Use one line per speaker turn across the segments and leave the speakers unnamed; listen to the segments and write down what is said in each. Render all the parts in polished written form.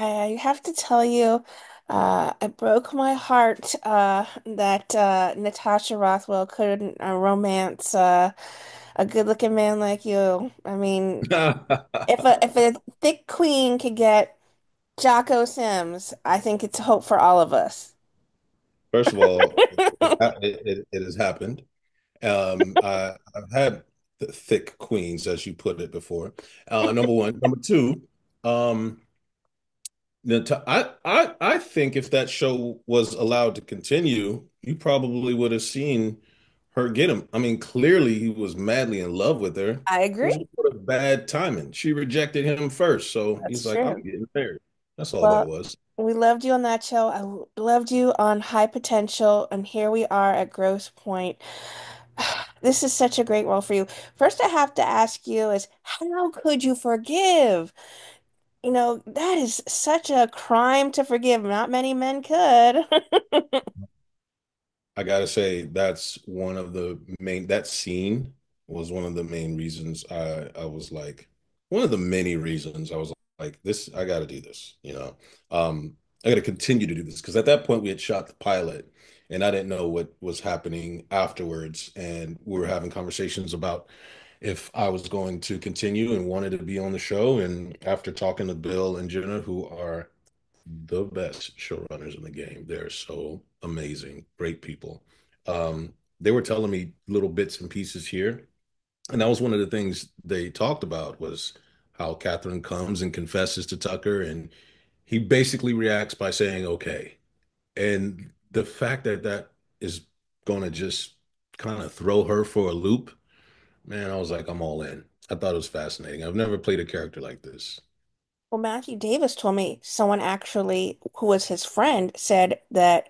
I have to tell you, it broke my heart that Natasha Rothwell couldn't romance a good-looking man like you. I mean, if a thick queen could get Jocko Sims, I think it's hope for all of us.
First of all, it has happened. I've had thick queens, as you put it before. Number one. Number two, um, I think if that show was allowed to continue, you probably would have seen her get him. I mean, clearly he was madly in love with her.
I
It was
agree.
just sort of bad timing. She rejected him first, so he's
That's
like, I'm
true.
getting married. That's all that
Well,
was.
we loved you on that show. Loved you on High Potential, and here we are at Grosse Pointe. This is such a great role for you. First, I have to ask you is how could you forgive? That is such a crime to forgive. Not many men could.
I gotta say, that's one of the main, that scene was one of the main reasons I was like, one of the many reasons I was like, this, I gotta do this, you know. I gotta continue to do this because at that point we had shot the pilot and I didn't know what was happening afterwards. And we were having conversations about if I was going to continue and wanted to be on the show. And after talking to Bill and Jenna, who are the best showrunners in the game. They're so amazing, great people. They were telling me little bits and pieces here, and that was one of the things they talked about was how Catherine comes and confesses to Tucker, and he basically reacts by saying "okay," and the fact that that is going to just kind of throw her for a loop, man, I was like, I'm all in. I thought it was fascinating. I've never played a character like this.
Well, Matthew Davis told me someone actually who was his friend said that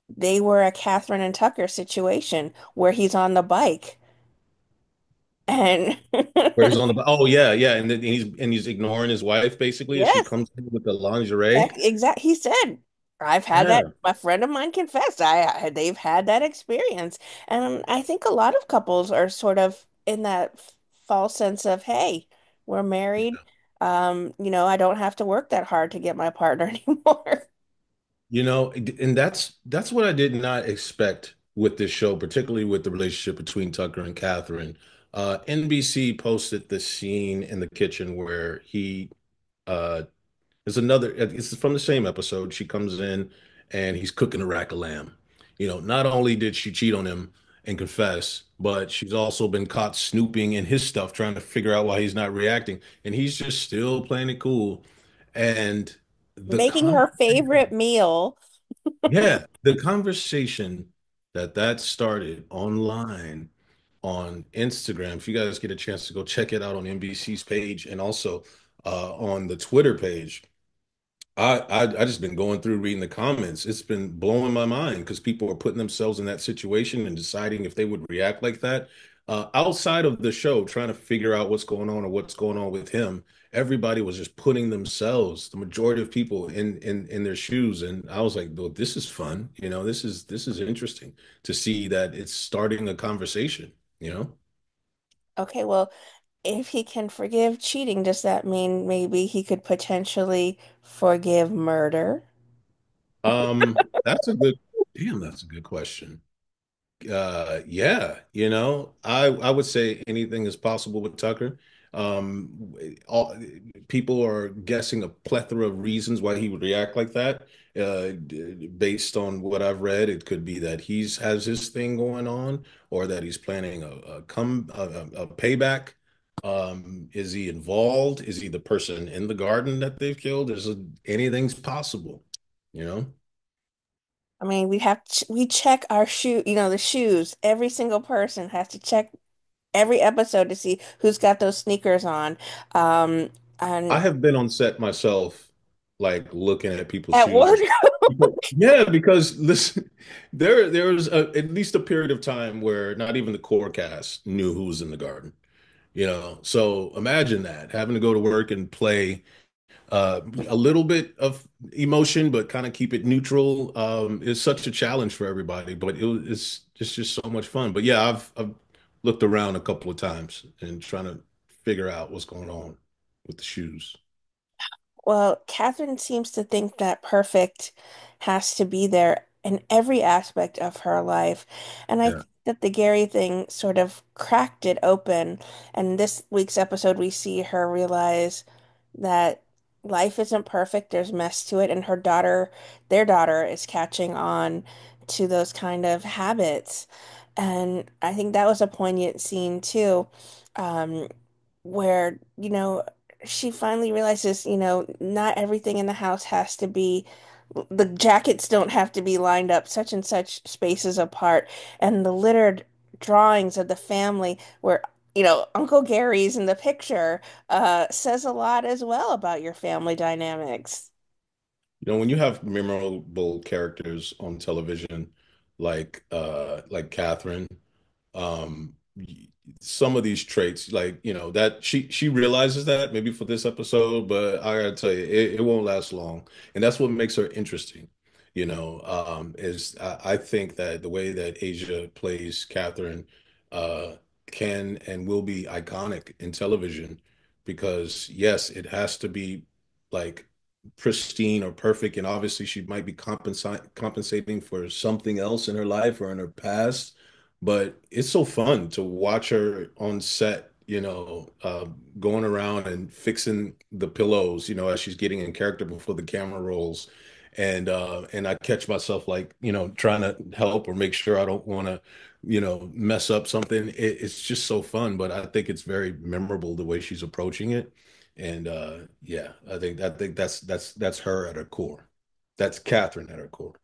they were a Catherine and Tucker situation where he's on the bike and
Where he's on the oh yeah, yeah, and then he's ignoring his wife basically as she
yes,
comes in with the lingerie.
exact. He said, "I've had that."
Yeah.
My friend of mine confessed, they've had that experience, and I think a lot of couples are sort of in that false sense of, "Hey, we're married. I don't have to work that hard to get my partner anymore."
You know, and that's what I did not expect with this show, particularly with the relationship between Tucker and Catherine. NBC posted this scene in the kitchen where he uh there's another, it's from the same episode. She comes in and he's cooking a rack of lamb. You know, not only did she cheat on him and confess, but she's also been caught snooping in his stuff, trying to figure out why he's not reacting. And he's just still playing it cool. And the
Making her favorite
conversation,
meal.
yeah, the conversation that started online on Instagram, if you guys get a chance to go check it out on NBC's page and also on the Twitter page. I just been going through reading the comments. It's been blowing my mind because people are putting themselves in that situation and deciding if they would react like that. Outside of the show, trying to figure out what's going on or what's going on with him, everybody was just putting themselves, the majority of people, in their shoes. And I was like, "Well, this is fun. You know, this is interesting to see that it's starting a conversation, you know?"
Okay, well, if he can forgive cheating, does that mean maybe he could potentially forgive murder?
That's a good, damn, that's a good question. Yeah, you know, I would say anything is possible with Tucker. All people are guessing a plethora of reasons why he would react like that. Based on what I've read, it could be that he's has his thing going on, or that he's planning a payback. Is he involved? Is he the person in the garden that they've killed? Anything's possible, you know?
I mean, we check our the shoes. Every single person has to check every episode to see who's got those sneakers on. Um,
I
and
have been on set myself, like looking at people's
at
shoes.
work,
Yeah, because listen, there was at least a period of time where not even the core cast knew who was in the garden. You know, so imagine that having to go to work and play a little bit of emotion, but kind of keep it neutral. Is such a challenge for everybody, but it's just so much fun. But yeah, I've looked around a couple of times and trying to figure out what's going on with the shoes.
Well, Catherine seems to think that perfect has to be there in every aspect of her life. And I
Yeah.
think that the Gary thing sort of cracked it open. And this week's episode, we see her realize that life isn't perfect, there's mess to it. And her daughter, their daughter, is catching on to those kind of habits. And I think that was a poignant scene too, um, where, she finally realizes, not everything in the house has to be, the jackets don't have to be lined up such and such spaces apart. And the littered drawings of the family where, Uncle Gary's in the picture, says a lot as well about your family dynamics.
When you have memorable characters on television like Catherine, um y- some of these traits, like, that she realizes that maybe for this episode, but I gotta tell you, it won't last long. And that's what makes her interesting, is I think that the way that Asia plays Catherine uh can and will be iconic in television, because yes, it has to be like pristine or perfect, and obviously she might be compensating for something else in her life or in her past, but it's so fun to watch her on set, going around and fixing the pillows, as she's getting in character before the camera rolls. And I catch myself, like, trying to help or make sure I don't want to, mess up something. It's just so fun, but I think it's very memorable the way she's approaching it. And yeah, I think that's her at her core. That's Catherine at her core.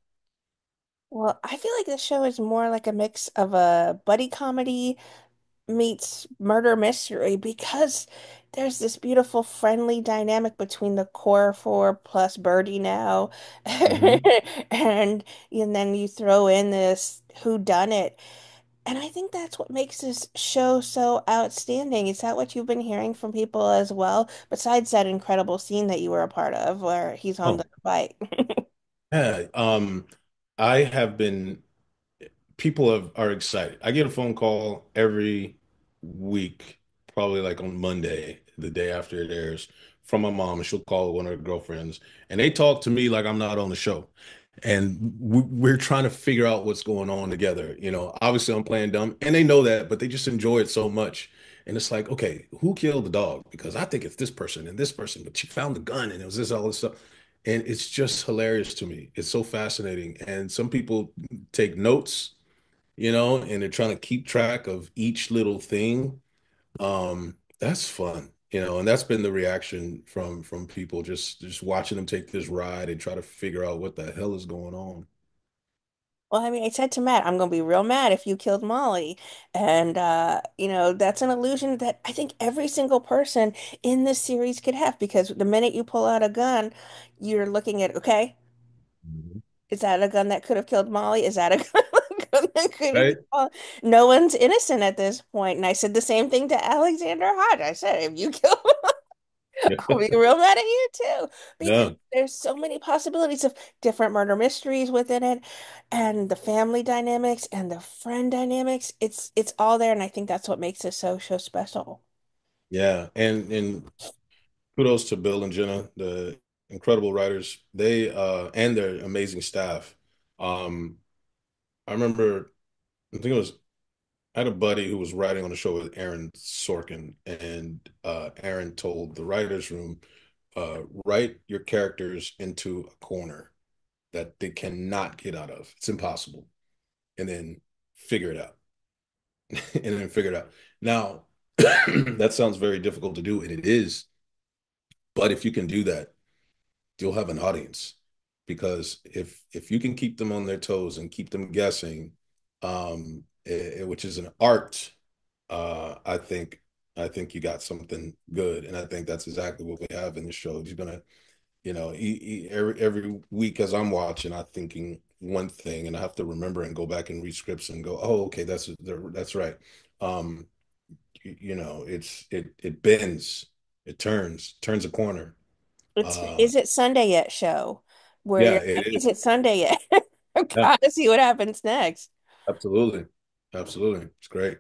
Well, I feel like this show is more like a mix of a buddy comedy meets murder mystery because there's this beautiful friendly dynamic between the core four plus Birdie now.
Hmm.
and and then you throw in this who done it. And I think that's what makes this show so outstanding. Is that what you've been hearing from people as well? Besides that incredible scene that you were a part of where he's on the
Oh,
bike.
yeah. I have been people are excited. I get a phone call every week, probably like on Monday, the day after it airs, from my mom, and she'll call one of her girlfriends, and they talk to me like I'm not on the show. And we're trying to figure out what's going on together. Obviously I'm playing dumb, and they know that, but they just enjoy it so much. And it's like, okay, who killed the dog? Because I think it's this person and this person, but she found the gun and it was this, all this stuff. And it's just hilarious to me. It's so fascinating. And some people take notes, and they're trying to keep track of each little thing. That's fun, and that's been the reaction from people, just watching them take this ride and try to figure out what the hell is going on.
Well, I mean, I said to Matt, I'm gonna be real mad if you killed Molly. And that's an illusion that I think every single person in this series could have because the minute you pull out a gun, you're looking at, okay,
Mhm.
is that a gun that could have killed Molly? Is that a gun that could have
Right?
killed Molly? No one's innocent at this point. And I said the same thing to Alexander Hodge. I said, if you kill I'll be real mad at you too, because
Yeah.
there's so many possibilities of different murder mysteries within it, and the family dynamics and the friend dynamics. It's all there, and I think that's what makes this so special.
Yeah. And kudos to Bill and Jenna, the incredible writers. They and their amazing staff. Um, I remember, I think it was I had a buddy who was writing on the show with Aaron Sorkin, and Aaron told the writers' room, write your characters into a corner that they cannot get out of. It's impossible. And then figure it out. And then figure it out. Now, that sounds very difficult to do, and it is. But if you can do that, you'll have an audience. Because if you can keep them on their toes and keep them guessing, which is an art, I think you got something good, and I think that's exactly what we have in the show. You're gonna, every week as I'm watching, I'm thinking one thing, and I have to remember and go back and read scripts and go, oh, okay, that's right. Um, it bends, it turns a corner.
It's
Uh,
Is It Sunday Yet show, where
yeah,
you're
it
like, is
is.
it Sunday yet?
Yeah,
Gotta see what happens next.
absolutely, absolutely, it's great.